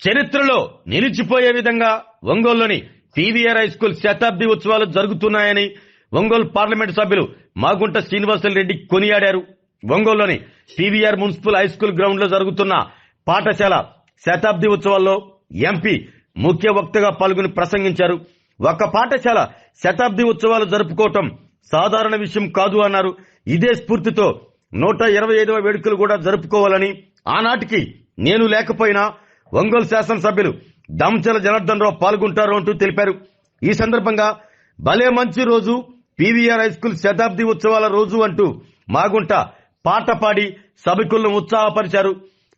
చరిత్రలో నిలిచిపోయే విధంగా ఒంగోలులోని పీవీఆర్ హై స్కూల్ శతాబ్ది ఉత్సవాలు జరుగుతున్నాయని ఒంగోలు పార్లమెంటు సభ్యులు మాగుంట శ్రీనివాసరెడ్డి కొనియాడారు. ఒంగోలులోని PVR municipal high school ground లో జరుగుతున్న పాఠశాల శతాబ్ది ఉత్సవాల్లో ఎంపీ ముఖ్య వక్తగా పాల్గొని ప్రసంగించారు. ఒక పాఠశాల శతాబ్ది ఉత్సవాలు జరుపుకోవటం సాధారణ విషయం కాదు అన్నారు. ఇదే స్ఫూర్తితో 125వ వేడుకలు కూడా జరుపుకోవాలని, ఆనాటికి నేను లేకపోయినా ఒంగోలు శాసనసభ్యులు దామచర్ల జనార్దన్ రావు పాల్గొంటారు అంటూ తెలిపారు. ఈ సందర్భంగా భలే మంచి రోజు పీవీఆర్ హై స్కూల్ శతాబ్ది ఉత్సవాల రోజు అంటూ మాగుంట పాట పాడి సభికులను ఉత్సాహపరిచారు.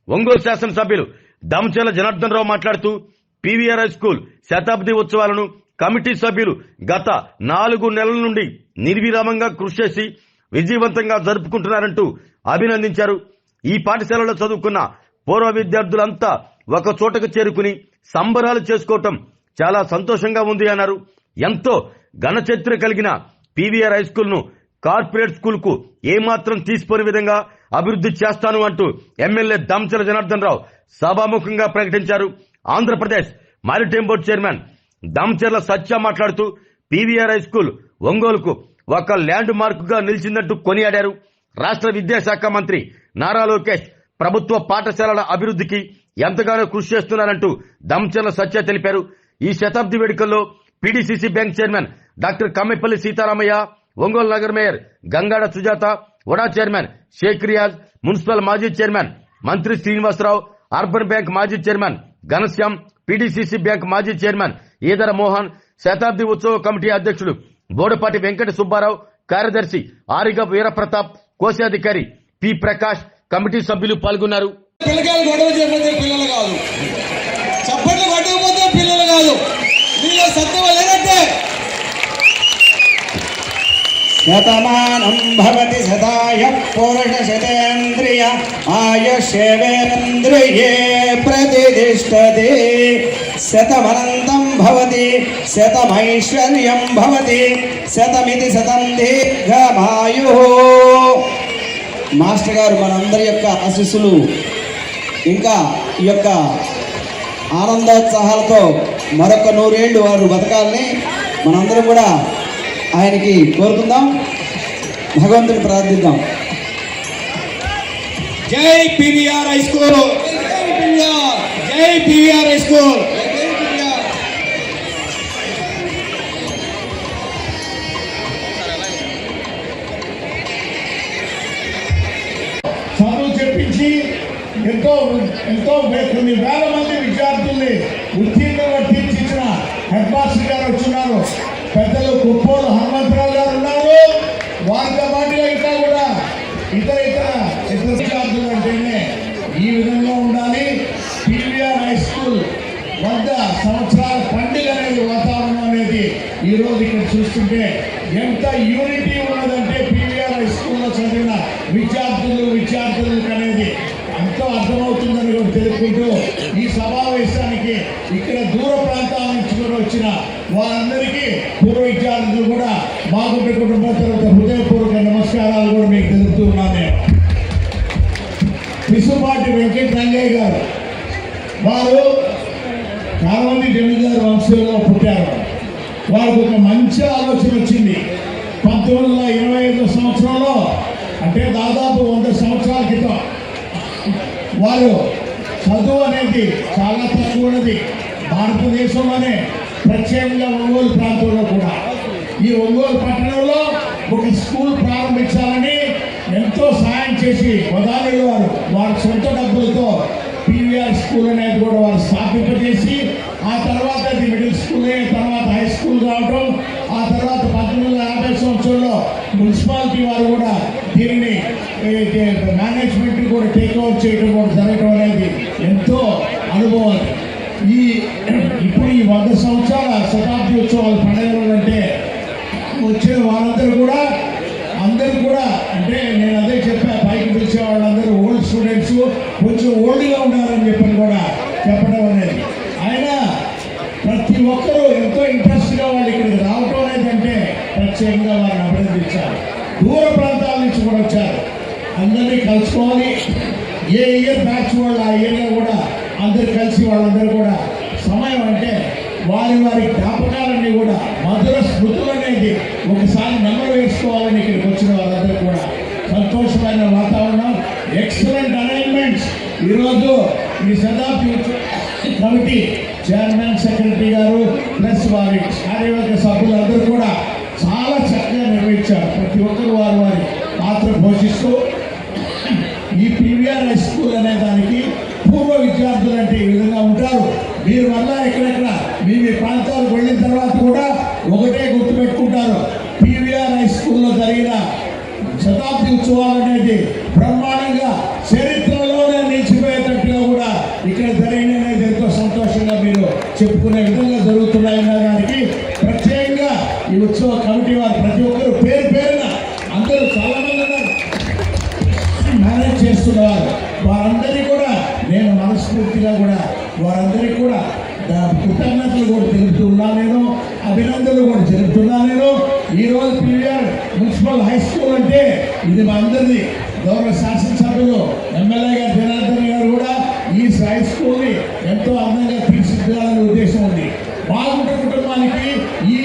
ఒంగోలు శాసనసభ్యులు దామచర్ల జనార్దన్ రావు మాట్లాడుతూ పీవీఆర్ హై స్కూల్ శతాబ్ది ఉత్సవాలను కమిటీ సభ్యులు గత 4 నెలల నుండి నిర్విరామంగా కృషి చేసి విజయవంతంగా జరుపుకుంటున్నారంటూ అభినందించారు. ఈ పాఠశాలలో చదువుకున్న పూర్వ విద్యార్థులంతా ఒక చోటకు చేరుకుని సంబరాలు చేసుకోవటం చాలా సంతోషంగా ఉంది అన్నారు. ఎంతో ఘనచరిత్ర కలిగిన పీవీఆర్ హై స్కూల్ ను కార్పొరేట్ స్కూల్ కు ఏమాత్రం తీసిపోని విధంగా అభివృద్ధి చేస్తాను అంటూ ఎమ్మెల్యే దామచర్ల జనార్దన్ రావు సభాముఖంగా ప్రకటించారు. Andhra Pradesh maritime board chairman Damacharla Satya మాట్లాడుతూ పీవీఆర్ హై స్కూల్ ఒంగోలుకు ఒక ల్యాండ్ మార్క్ గా నిలిచిందంటూ కొనియాడారు. రాష్ట్ర విద్యాశాఖ మంత్రి నారా లోకేష్ ప్రభుత్వ పాఠశాలల అభివృద్ధికి ఎంతగానో కృషి చేస్తున్నారంటూ దామచర్ల సత్య తెలిపారు. ఈ శతాబ్ది వేడుకల్లో PDCC bank chairman doctor Kammepalli Sitaramaiah, Ongole నగర మేయర్ గంగాడ సుజాత, వడా చైర్మన్ షేక్ రియాజ్, మున్సిపల్ మాజీ chairman Mantri Srinivasa Rao, urban bank మాజీ చైర్మన్ ఘనశ్యాం, పీడీసీసీ బ్యాంక్ మాజీ చైర్మన్ ఈదర మోహన్, శతాబ్ది ఉత్సవ కమిటీ అధ్యక్షుడు బోడపాటి వెంకట సుబ్బారావు, కార్యదర్శి ఆరిగ వీరప్రతాప్, కోశాధికారి పి ప్రకాష్, కమిటీ సభ్యులు పాల్గొన్నారు. పిల్లకాయలు గొడవ చేయకపోతే పిల్లలు కాదు, చప్పట్లు కొట్టకపోతే పిల్లలు కాదు, మీలో సత్యం లేదంటే శతమానం భవతి శతాయ పురుష శతేంద్రియ ఆయుష్యేవేంద్రియే ప్రతిష్టతే శతమనంతం భవతి శతమైశ్వర్యం భవతి శతమితి శతం దీర్ఘమాయు. మాస్టర్ గారు మనందరి యొక్క ఆశీస్సులు ఇంకా ఈ యొక్క ఆనందోత్సాహాలతో మరొక 100 ఏళ్ళు వారు బతకాలని మనందరం కూడా ఆయనకి కోరుకుందాం, భగవంతుని ప్రార్థిద్దాం. జై పీవీఆర్ హై స్కూల్, జై పీవీఆర్ హై స్కూల్. చదువు చెప్పించి ఎంతో కొన్ని వేల మంది విద్యార్థుల్ని ఉత్తీర్ణంగా తీర్చిచ్చిన హెడ్ మాస్టర్ గారు వచ్చున్నారు. పెద్దలు కుప్పోలు హనుమంతరావు గారు ఉన్నారు. వారితో పాటుగా ఇంకా కూడా ఇతర విద్యార్థులు అంటేనే ఈ విధంగా ఉండాలి. పీవీఆర్ హై స్కూల్ 100 సంవత్సరాల పండుగ అనేది వాతావరణం అనేది ఈ రోజు ఇక్కడ చూస్తుంటే ఎంత యూనిటీ ఉన్నదంటే పీవీఆర్ హై స్కూల్లో చదివిన విద్యార్థులకు అనేది ఎంతో అర్థమవుతుందని కూడా తెలుపుకుంటూ ఈ సమావేశానికి ఇక్కడ దూర ప్రాంతాల నుంచి కూడా వచ్చిన వారందరికీ పూర్వ విద్యార్థులు కూడా మాగుంట కుటుంబం తరఫున హృదయపూర్వక నమస్కారాలు కూడా మీకు తెలుపుతూ ఉన్నాను. నేను పిసుపాటి వెంకట రంగయ్య గారు, వారు చాలామంది జమీందారు వంశంలో పుట్టారు. వారికి ఒక మంచి ఆలోచన వచ్చింది. 1925 సంవత్సరంలో, అంటే దాదాపు 100 సంవత్సరాల క్రితం వారు చదువు అనేది చాలా తక్కువ ఉన్నది భారతదేశంలోనే, ప్రత్యేకంగా ఒంగోలు ప్రాంతంలో కూడా. ఈ ఒంగోలు పట్టణంలో ఒక స్కూల్ ప్రారంభించాలని ఎంతో సాయం చేసి వదాలిలో వారి సొంత డబ్బులతో పీవీఆర్ స్కూల్ అనేది కూడా వారు స్థాపింపజేసి, ఆ తర్వాత అది మిడిల్ స్కూల్ అయిన తర్వాత హై స్కూల్ కావడం, ఆ తర్వాత 1950 సంవత్సరంలో మున్సిపాలిటీ వారు కూడా దీనిని మేనేజ్మెంట్ కూడా టేక్ ఓవర్ చేయడం కూడా జరగడం అనేది ఎంతో అనుభవం. ఇప్పుడు ఈ 100 సంవత్సరాల శతాబ్ది ఉత్సవాలు పండుగలు అంటే వచ్చిన వాళ్ళందరూ కూడా అంటే నేను అదే చెప్పా, పైకి పిలిచే వాళ్ళందరూ ఓల్డ్ స్టూడెంట్స్ కొంచెం ఓల్డ్గా ఉన్నారని కూడా చెప్పడం అనేది. ఆయన ప్రతి ఒక్కరూ ఎంతో ఇంట్రెస్ట్గా వాళ్ళు ఇక్కడికి రావటం అనేది అంటే ప్రత్యేకంగా వారిని అభినందించారు. దూర ప్రాంతాల నుంచి కూడా వచ్చారు. అందరినీ కలుసుకోవాలి. ఏ ఇయర్ బ్యాచ్ వాళ్ళు ఆ ఇయర్లో కూడా అందరు కలిసి వాళ్ళందరూ కూడా సమయం అంటే వారి వారి జ్ఞాపకాలన్నీ కూడా మధుర స్మృతులు అనేది ఒకసారి నెంబర్ వేసుకోవాలని ఇక్కడికి వచ్చిన వాళ్ళందరూ కూడా సంతోషమైన వాతావరణం, ఎక్సలెంట్ అరేంజ్మెంట్స్. ఈరోజు ఈ శతాబ్ది కమిటీ చైర్మన్, సెక్రటరీ గారు ప్లస్ వారి కార్యవర్గ సభ్యులందరూ కూడా చాలా చక్కగా నిర్వహించారు. ప్రతి ఒక్కరు వారి వారి పాత్ర పోషిస్తూ ఈ పీవీఆర్ హై స్కూల్ అనే దానికి పూర్వ విద్యార్థులు అంటే ఈ విధంగా ఉంటారు. మీరు వల్ల ఎక్కడెక్కడ మీ ప్రాంతాలకు వెళ్ళిన తర్వాత కూడా ఒకటే గుర్తుపెట్టుకుంటారు, పీవీఆర్ హై స్కూల్లో జరిగిన శతాబ్ది ఉత్సవాలు అనేది బ్రహ్మాండంగా చరిత్రలోనే నిలిచిపోయేటట్టుగా కూడా ఇక్కడ జరిగినది ఎంతో సంతోషంగా మీరు చెప్పుకునే విధంగా జరుగుతున్నాయన్న దానికి ప్రత్యేకంగా ఈ ఉత్సవ కమిటీ వారు ప్రతి ఒక్కరు పేరు పేరున అందరూ చాలా మంది ఉన్నారు మేనేజ్ చేస్తున్నారు. వారందరికీ కూడా నేను మనస్ఫూర్తిగా కూడా వారందరికీ కూడా కృతజ్ఞతలు కూడా తెలుపుతున్నా, నేను అభినందనలు కూడా తెలుపుతున్నా. నేను ఈరోజు పీవీఆర్ మున్సిపల్ హై స్కూల్ అంటే ఇది మా అందరిది. గౌరవ శాసనసభ్యులు ఎమ్మెల్యే గారు జనార్దన్ గారు కూడా ఈ హై స్కూల్ని ఎంతో అందంగా తీర్చిదిద్దాలనే ఉద్దేశం ఉంది. బాగుంట కుటుంబానికి ఈ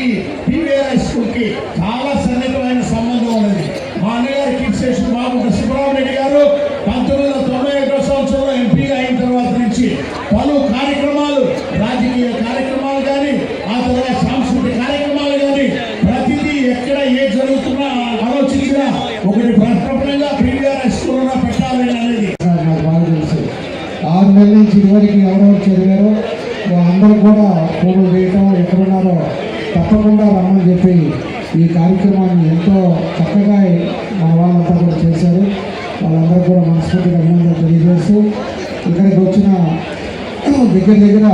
పీవీఆర్ హై స్కూల్కి చాలా సన్నిహితమైన సంబంధం ఉన్నది. మా అన్నగారు కీర్తిశేషులు బాగుంట సుబ్రహ్మణ్య గారు 1991 సంవత్సరంలో ఎంపీగా అయిన తర్వాత నుంచి పలు కార్యక్రమాలు, రాజకీయ కార్యక్రమాలు కానీ, ఆ తర్వాత సాంస్కృతిక కార్యక్రమాలు కానీ ప్రతిదీ ఎక్కడ ఏ జరుగుతున్నా ఆలోచించినా ఒకటి ప్రప్రదంగా పీవీఆర్ హై స్కూల్లో పెట్టాలని అనేది నాకు బాగా తెలుసు. 6 నెలల నుంచి ఇదివరకు ఎవరెవరు చదివారో అందరూ కూడా ఫోన్లు చేయటం, ఎక్కడున్నారో తప్పకుండా రమ్మని చెప్పి ఈ కార్యక్రమాన్ని ఎంతో చక్కగా మన వాళ్ళంతా కూడా చేశారు. వాళ్ళందరూ కూడా మనస్ఫూర్తిగా అభినందనలు తెలియజేస్తూ ఇక్కడికి వచ్చిన దగ్గర దగ్గర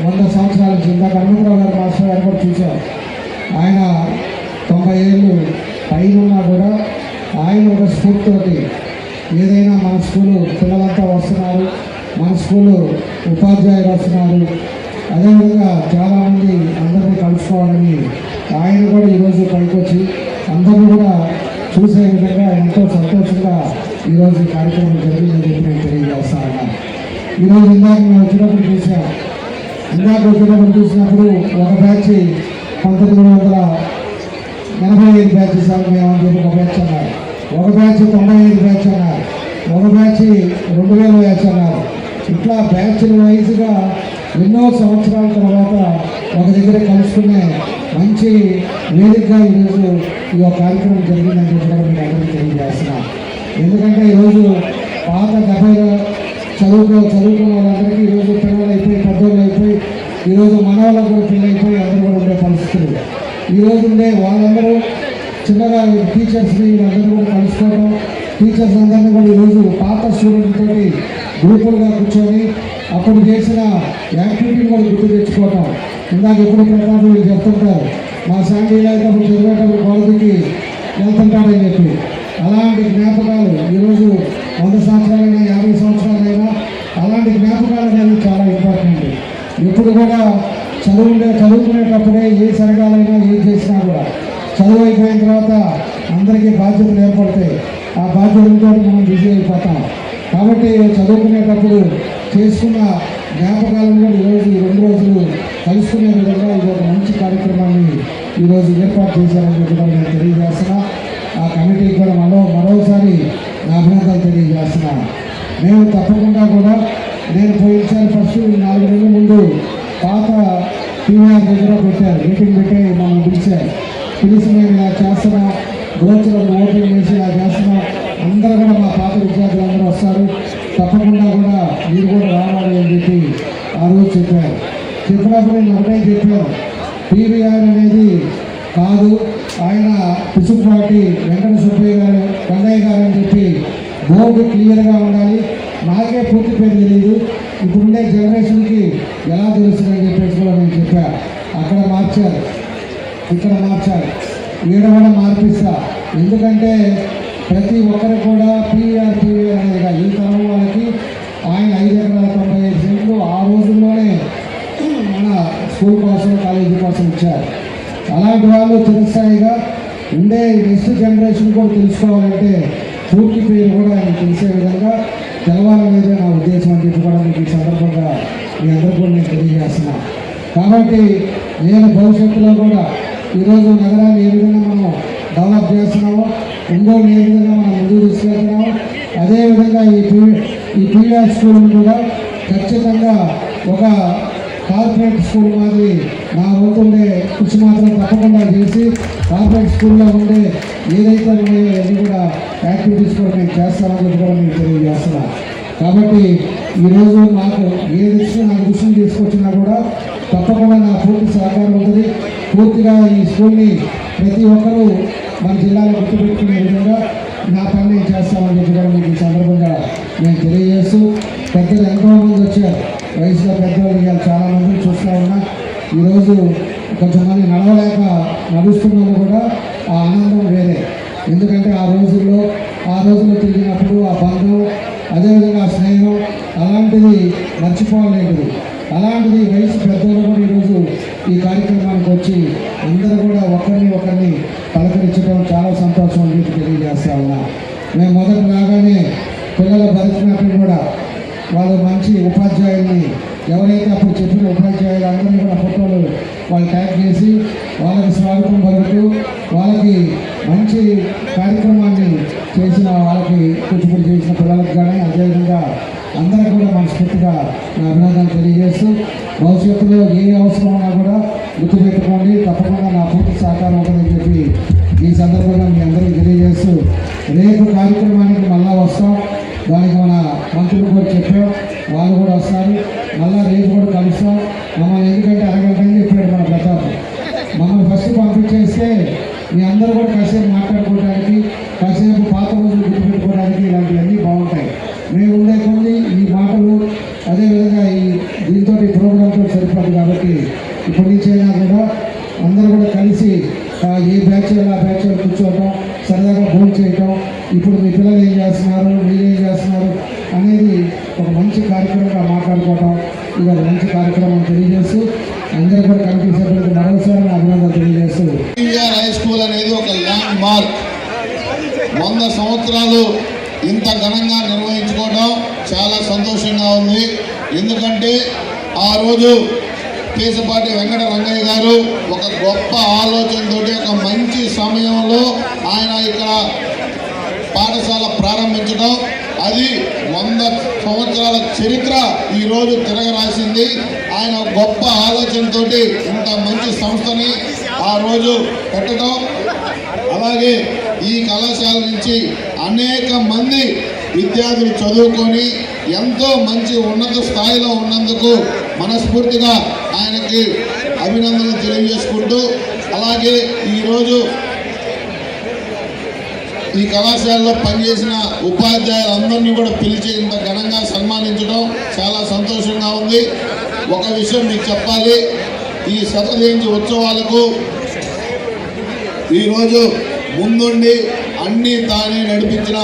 100 సంవత్సరాల నుంచి ఇందాక హనుమంతరావు గారు మాస్టర్ గారు కూడా చూశారు. ఆయన 90 ఏళ్ళు పైన ఉన్నా కూడా ఆయన ఒక స్ఫూర్తితోటి ఏదైనా మన స్కూలు పిల్లలంతా వస్తున్నారు, మన స్కూలు ఉపాధ్యాయులు వస్తున్నారు, అదేవిధంగా చాలామంది అందరినీ కలుసుకోవాలని ఆయన కూడా ఈరోజు పైకి వచ్చి అందరూ కూడా చూసే విధంగా ఎంతో సంతోషంగా ఈరోజు ఈ కార్యక్రమం జరిగిందని చెప్పి నేను తెలియజేస్తా ఉన్నాను. ఈరోజు ఇందాక మేము వచ్చినప్పుడు చూసినప్పుడు ఒక బ్యాచ్ 1985 బ్యాచ్ సార్ మేమని చెప్పి ఒక బ్యాచ్ అన్నారు, ఒక బ్యాచ్ 95 బ్యాచ్ అన్నారు, ఒక బ్యాచ్ 2000 బ్యాచ్ అన్నారు. ఇట్లా బ్యాచ్ల వైజ్గా ఎన్నో సంవత్సరాల తర్వాత ఒక దగ్గర కలుసుకునే మంచి వేదికగా ఈరోజు ఈ కార్యక్రమం జరిగిందని చెప్పి కూడా మీకు అందరికీ తెలియజేస్తున్నాను. ఎందుకంటే ఈరోజు పాత 70 చదువుకున్న వాళ్ళందరికీ ఈరోజు పిల్లలు అయిపోయి, పెద్దోళ్ళు అయిపోయి, ఈరోజు మన వాళ్ళకు కూడా పిల్లలు అయిపోయి అందరూ కూడా ఉండే పరిస్థితులు. ఈరోజు ఉండే వాళ్ళందరూ చిన్నగా టీచర్స్ని వీళ్ళందరూ కూడా కలుసుకోవడం, టీచర్స్ అందరినీ కూడా ఈరోజు పాత స్టూడెంట్ తోటి గ్రూపులుగా కూర్చొని అప్పుడు చేసిన యాక్టివిటీని కూడా గుర్తు తెచ్చుకోవటం. ఇందాక ఎప్పుడు ప్రకాశం వీళ్ళు చెప్తుంటారు, మా శాండీలో అయితే అప్పుడు చదివేటప్పుడు కాలేజీకి వెళ్తుంటాడని చెప్పి. అలాంటి జ్ఞాపకాలు ఈరోజు 100 సంవత్సరాలైనా 50 సంవత్సరాలైనా అలాంటి జ్ఞాపకాలు అనేవి చాలా ఇంపార్టెంట్. ఎప్పుడు కూడా చదువుకునేటప్పుడే ఏ సరగాలైనా ఏం చేసినా కూడా చదువు అయిపోయిన తర్వాత అందరికీ బాధ్యతలు ఏర్పడతాయి. ఆ బాధ్యతలతో మనం బిజీ అయిపోతాం. కాబట్టి చదువుకునేటప్పుడు చేసుకున్న జ్ఞాపకాలను కూడా ఈరోజు ఈ 2 రోజులు కలుసుకునే విధంగా ఇది ఒక మంచి కార్యక్రమాన్ని ఈరోజు ఏర్పాటు చేశారని చెప్పి కూడా నేను తెలియజేస్తున్నా. ఆ కమిటీకి కూడా మరోసారి నా అభినందనలు తెలియజేస్తున్నా. మేము తప్పకుండా కూడా నేను పోయినసారి ఫస్ట్ 4 నెలల ముందు పాత పీవీఆర్ దగ్గర పెట్టారు, మీటింగ్ పెట్టి మనం పిలిచి మేము ఇలా చేస్తున్నాం, బ్రోచర్లను ఓపెన్ చేసి ఇలా చేస్తున్నాం, అందరూ కూడా మా పాత విద్యార్థులందరూ వస్తారు, తప్పకుండా కూడా మీరు కూడా రావాలి అని చెప్పి ఆ రోజు చెప్పినప్పుడు నేను ఒకటే చెప్పాను, పీవీఆర్ అనేది కాదు, ఆయన పిసుపాటి వెంకట సుబ్బయ్య గారు, కన్నయ్య గారు అని చెప్పి బోర్డు క్లియర్గా ఉండాలి. నాకే పూర్తి పేరు తెలియదు, ఇప్పుడుండే జనరేషన్కి ఎలా తెలుస్తుందని చెప్పేసి కూడా నేను చెప్పాను. అక్కడ మార్చారు, ఇక్కడ మార్చారు, ఈడ కూడా మార్పిస్తా. ఎందుకంటే ప్రతి ఒక్కరు కూడా పీవీఆర్ అనేది ఈ తరం వాళ్ళకి ఆయన 5 ఎకరాల 95 సెంట్లు ఆ రోజుల్లోనే మన స్కూల్ కోసం, కాలేజీ కోసం ఇచ్చారు. అలాంటి వాళ్ళు చిరస్థాయిగా ఉండే నెక్స్ట్ జనరేషన్ కూడా తెలుసుకోవాలంటే పూర్తి పేరు కూడా ఆయన తెలిసే విధంగా తెలవాలనేదే నా ఉద్దేశం అని చెప్పి కూడా మీకు ఈ సందర్భంగా మీ అందరికీ కూడా నేను తెలియజేస్తున్నాను. కాబట్టి నేను భవిష్యత్తులో కూడా ఈరోజు నగరాన్ని ఏ విధంగా మనం డెవలప్ చేస్తున్నామో, ఒంగోలు ఏ విధంగా మనం ముందుకు తీసుకెళ్తున్నామో, అదేవిధంగా ఈ పీవీఆర్ స్కూల్ని కూడా ఖచ్చితంగా ఒక కార్పొరేట్ స్కూల్ మాదిరి నా వంతు ఉండే కృషి మాత్రం తప్పకుండా చేసి కార్పొరేట్ స్కూల్లో ఉండే ఏదైతే ఉన్నాయో అన్నీ కూడా యాక్టివిటీస్ కూడా నేను చేస్తానని కూడా నేను తెలియజేస్తున్నాను. కాబట్టి ఈరోజు నాకు ఏ విషయం నా దృష్టిని తీసుకొచ్చినా కూడా తప్పకుండా నా పూర్తి సహకారం ఉంటుంది. పూర్తిగా ఈ స్కూల్ని ప్రతి ఒక్కరూ మన జిల్లాలో గుర్తుపెట్టుకునే విధంగా నా పని నేను చేస్తామని చెప్పి కూడా మీకు ఈ సందర్భంగా నేను తెలియజేస్తూ, పెద్దలు ఎంతోమంది వచ్చారు, వయసులో పెద్దవాళ్ళు ఇవాళ చాలామంది చూస్తూ ఉన్నా. ఈరోజు కొంచెంమంది నడవలేక నడుస్తున్నా కూడా ఆ ఆనందం వేరే. ఎందుకంటే ఆ రోజుల్లో తిరిగినప్పుడు ఆ బంధం, అదేవిధంగా ఆ స్నేహం అలాంటిది మర్చిపోలేనిది. అలాంటిది వయసు పెద్దలు కూడా ఈరోజు ఈ కార్యక్రమానికి వచ్చి అందరూ కూడా ఒకరిని పలకరించడం చాలా సంతోషం అని చెప్పి తెలియజేస్తా ఉన్నా. మేము మొదట రాగానే పిల్లల భరతనాట్యం కూడా వాళ్ళు మంచి ఉపాధ్యాయుల్ని, ఎవరైతే అప్పుడు చెప్పిన ఉపాధ్యాయులు అందరినీ కూడా ఫోటోలు వాళ్ళు ట్యాగ్ చేసి వాళ్ళకి స్వాగతం పలుకుతూ వాళ్ళకి మంచి కార్యక్రమాన్ని చేసిన వాళ్ళకి కూచిపూడి చేసిన పిల్లలకు కానీ అదేవిధంగా అందరూ కూడా మనస్ఫూర్తిగా నా అభినందనలు తెలియజేస్తూ, భవిష్యత్తులో ఏ అవసరం ఉన్నా కూడా గుర్తుపెట్టుకోండి, తప్పకుండా నా పూర్తి సహకారం ఉంటుందని చెప్పి ఈ సందర్భంగా మీ అందరికీ తెలియజేస్తూ, రేపు కార్యక్రమానికి మళ్ళా వస్తాం. దానికి మన మంత్రులు కూడా చెప్పాం, వాళ్ళు కూడా వస్తారు. మళ్ళీ రేపు కూడా కలుస్తాం. మమ్మల్ని ఎందుకంటే అరగంట అని చెప్పాడు మన ప్రతాప్. మమ్మల్ని ఫస్ట్ పంపించేస్తే మీ అందరూ కూడా కాసేపు మాట్లాడుకోవడానికి, కాసేపు పాత రోజులు గుర్తుపెట్టుకోవడానికి ఇలాంటివన్నీ బాగుంటాయి. మేము ఉండే కొన్ని ఈ మాటలు అదేవిధంగా దీంతో ప్రోగ్రాంతో సరిపోదు. కాబట్టి ఇప్పటి నుంచైనా కూడా అందరూ కూడా కలిసి ఏ బ్యాచ్లో ఆ బ్యాచ్లో కూర్చోవటం, సరదాగా భోజనం చేయటం, ఇప్పుడు మీ పిల్లలు ఏం చేస్తున్నారు, మీరేం చేస్తున్నారు అనేది ఒక మంచి కార్యక్రమంగా మాట్లాడుకోవటం, ఇది ఒక మంచి కార్యక్రమం తెలియజేస్తూ అందరూ కూడా కమిటీ సభ్యులకు మరోసారి అభినందనలు తెలియజేస్తూ, పీవీఆర్ హై స్కూల్ అనేది ఒక ల్యాండ్ మార్క్. 100 సంవత్సరాలు ఇంత ఘనంగా నిర్వహించుకోవడం చాలా సంతోషంగా ఉంది. ఎందుకంటే ఆ రోజు కేశపాటి వెంకట రంగయ్య గారు ఒక గొప్ప ఆలోచనతో ఒక మంచి సమయంలో ఆయన ఇక్కడ పాఠశాల ప్రారంభించడం, అది 100 సంవత్సరాల చరిత్ర ఈరోజు తిరగరాసింది. ఆయన గొప్ప ఆలోచనతో ఇంత మంచి సంస్థని ఆ రోజు పెట్టడం, అలాగే ఈ కళాశాల నుంచి అనేక మంది విద్యార్థులు చదువుకొని ఎంతో మంచి ఉన్నత స్థాయిలో ఉన్నందుకు మనస్ఫూర్తిగా ఆయనకి అభినందనలు తెలియజేసుకుంటూ, అలాగే ఈరోజు ఈ కళాశాలలో పనిచేసిన ఉపాధ్యాయులందరినీ కూడా పిలిచి ఇంత ఘనంగా సన్మానించడం చాలా సంతోషంగా ఉంది. ఒక విషయం మీకు చెప్పాలి, ఈ శతజయంతి ఉత్సవాలకు ఈరోజు ముందుండి అన్నీ తానే నడిపించిన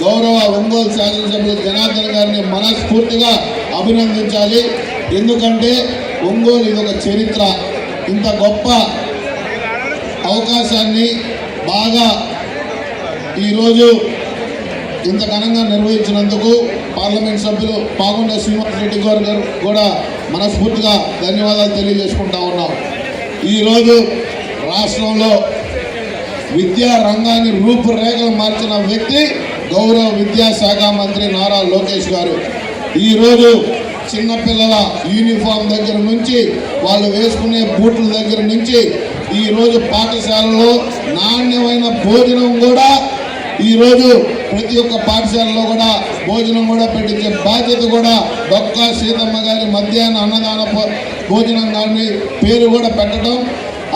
గౌరవ ఒంగోలు శాసనసభ్యులు జనార్దన్ గారిని మనస్ఫూర్తిగా అభినందించాలి. ఎందుకంటే ఒంగోలు ఇది ఒక చరిత్ర. ఇంత గొప్ప అవకాశాన్ని బాగా ఈరోజు ఇంత ఘనంగా నిర్వహించినందుకు పార్లమెంట్ సభ్యులు పాగొండ శ్రీనివాసరెడ్డి గారు కూడా మనస్ఫూర్తిగా ధన్యవాదాలు తెలియజేసుకుంటా ఉన్నాం. ఈరోజు రాష్ట్రంలో విద్యా రంగాన్ని రూపురేఖలు మార్చిన వ్యక్తి గౌరవ విద్యాశాఖ మంత్రి నారా లోకేష్ గారు. ఈరోజు చిన్నపిల్లల యూనిఫామ్ దగ్గర నుంచి వాళ్ళు వేసుకునే బూట్ల దగ్గర నుంచి ఈరోజు పాఠశాలలో నాణ్యమైన భోజనం కూడా ఈరోజు ప్రతి ఒక్క పాఠశాలలో కూడా భోజనం కూడా పెట్టించే బాధ్యత కూడా డొక్కా సీతమ్మ గారి మధ్యాహ్న అన్నదాన భోజనం గారిని పేరు కూడా పెట్టడం,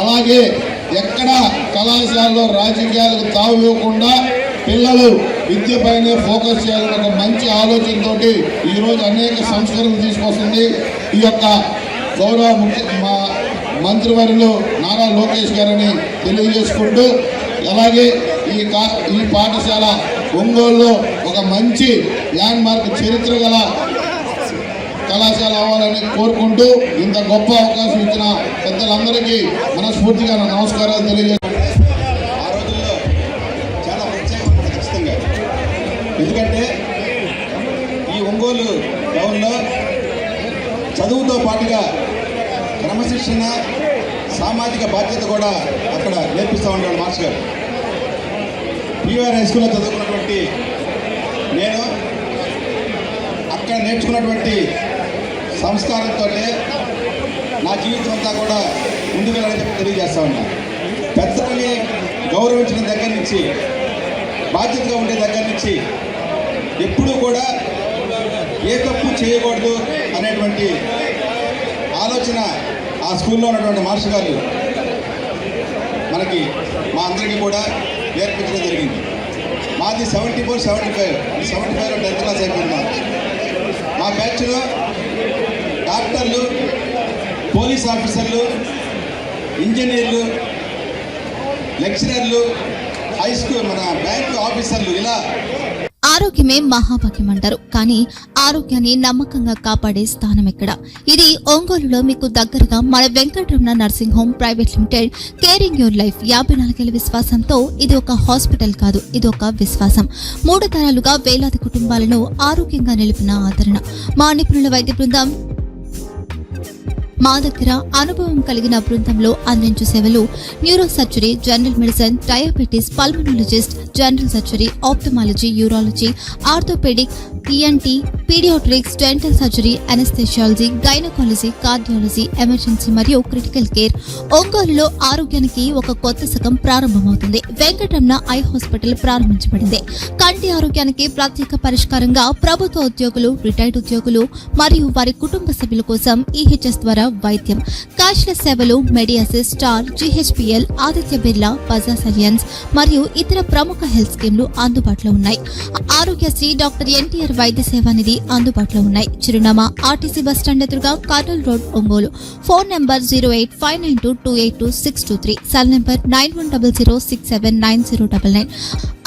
అలాగే ఎక్కడ కళాశాలలో రాజకీయాలకు తావు ఇవ్వకుండా పిల్లలు విద్యపైనే ఫోకస్ చేయాలని ఒక మంచి ఆలోచనతో ఈరోజు అనేక సంస్కరణలు తీసుకొస్తుంది ఈ యొక్క గౌరవ మా మంత్రివర్యులు నారా లోకేష్ గారని తెలియజేసుకుంటూ, అలాగే ఈ పాఠశాల ఒంగోలులో ఒక మంచి ల్యాండ్ మార్క్ చరిత్ర గల కళాశాల అవ్వాలని కోరుకుంటూ ఇంత గొప్ప అవకాశం ఇచ్చిన పెద్దలందరికీ మనస్ఫూర్తిగా నా నమస్కారాలు తెలియజేస్తాను. ఆ రోజుల్లో చాలా ప్రత్యేకమైన ఖచ్చితంగా, ఎందుకంటే ఈ ఒంగోలు టౌన్లో చదువుతో పాటుగా క్రమశిక్షణ, సామాజిక బాధ్యత కూడా అక్కడ నేర్పిస్తూ ఉంటాడు మాస్టర్ గారు. పీవీఆర్ హై స్కూల్లో చదువుకున్నటువంటి నేను అక్కడ నేర్చుకున్నటువంటి సంస్కారంతో నా జీవితం అంతా కూడా ముందుకు వెళ్ళాలని చెప్పి తెలియజేస్తా ఉన్నా. పెద్దలని గౌరవించిన దగ్గర నుంచి, బాధ్యతగా ఉండే దగ్గర నుంచి ఎప్పుడూ కూడా ఏ తప్పు చేయకూడదు అనేటువంటి ఆలోచన ఆ స్కూల్లో ఉన్నటువంటి మాస్టర్ గారు మనకి మా అందరికీ కూడా నేర్పించడం జరిగింది. మాది 74-75లో 10th క్లాస్ అయిపోయింది. మా బ్యాచ్లో డాక్టర్లు, పోలీస్ ఆఫీసర్లు, ఇంజనీర్లు, లెక్చరర్లు, హై స్కూల్ మన బ్యాంకు ఆఫీసర్లు ఇలా. ఆరోగ్యమే మహాభాగ్యం అంటారు, కానీ ఆరోగ్యాన్ని నమ్మకంగా కాపాడే స్థానం ఎక్కడ? ఇది ఒంగోలులో మీకు దగ్గరగా మన Venkataramana nursing home private limited. Caring your life 54 ఏళ్ల విశ్వాసంతో ఇది ఒక హాస్పిటల్ కాదు, ఇది ఒక విశ్వాసం. 3 తరాలుగా వేలాది కుటుంబాలను ఆరోగ్యంగా నిలిపిన ఆదరణ. మా నిపుణుల వైద్య బృందం మా దగ్గర అనుభవం కలిగిన బృందంలో అందించే సేవలు: neuro surgery, general medicine, diabetes, pulmonologist, general surgery, ophthalmology, urology, orthopaedic, ENT, paediatrics, dental surgery, anaesthesiology, gynaecology, cardiology, emergency మరియు క్రిటికల్ కేర్. ఒంగోలులో ఆరోగ్యానికి ఒక కొత్త శకం ప్రారంభమవుతుంది. వెంకటరమణ ఐ హాస్పిటల్ ప్రారంభించబడింది. కంటి ఆరోగ్యానికి ప్రత్యేక పరిష్కారంగా ప్రభుత్వ ఉద్యోగులు, రిటైర్డ్ ఉద్యోగులు మరియు వారి కుటుంబ సభ్యుల కోసం ఈహెచ్ఎస్ ద్వారా వైద్యం. క్యాష్లెస్ సేవలు మెడియాసిస్, స్టార్, జీహెచ్పీఎల్, ఆదిత్య బిర్లా, బజాజ్ అలియన్స్ మరియు ఇతర ప్రముఖ హెల్త్ స్కీమ్లు అందుబాటులో ఉన్నాయి. ఆరోగ్యశ్రీ, డాక్టర్ ఎన్టీఆర్ వైద్య సేవా నిధి అందుబాటులో ఉన్నాయి. చిరునామా ఆర్టీసీ బస్టాండ్ ఎదురుగా, Kurnool road, Ongole. Phone number 08592282623, cell number 9100679099.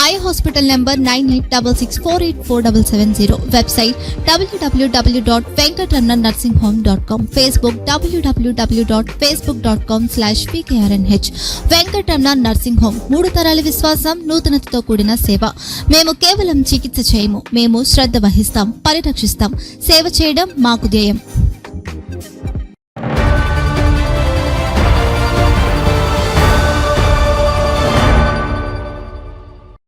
Eye hospital number 9866484770. Website www.venkatramananursinghome.com. Facebook www.facebook.com/pkrnh. Venkataramana nursing home, 3 తరాల విశ్వాసం, నూతనతతో కూడిన సేవ. మేము కేవలం చికిత్స చేయము, మేము శ్రద్ధ వహిస్తాం, పరిరక్షిస్తాం. సేవ చేయడం మాకు ధ్యేయం.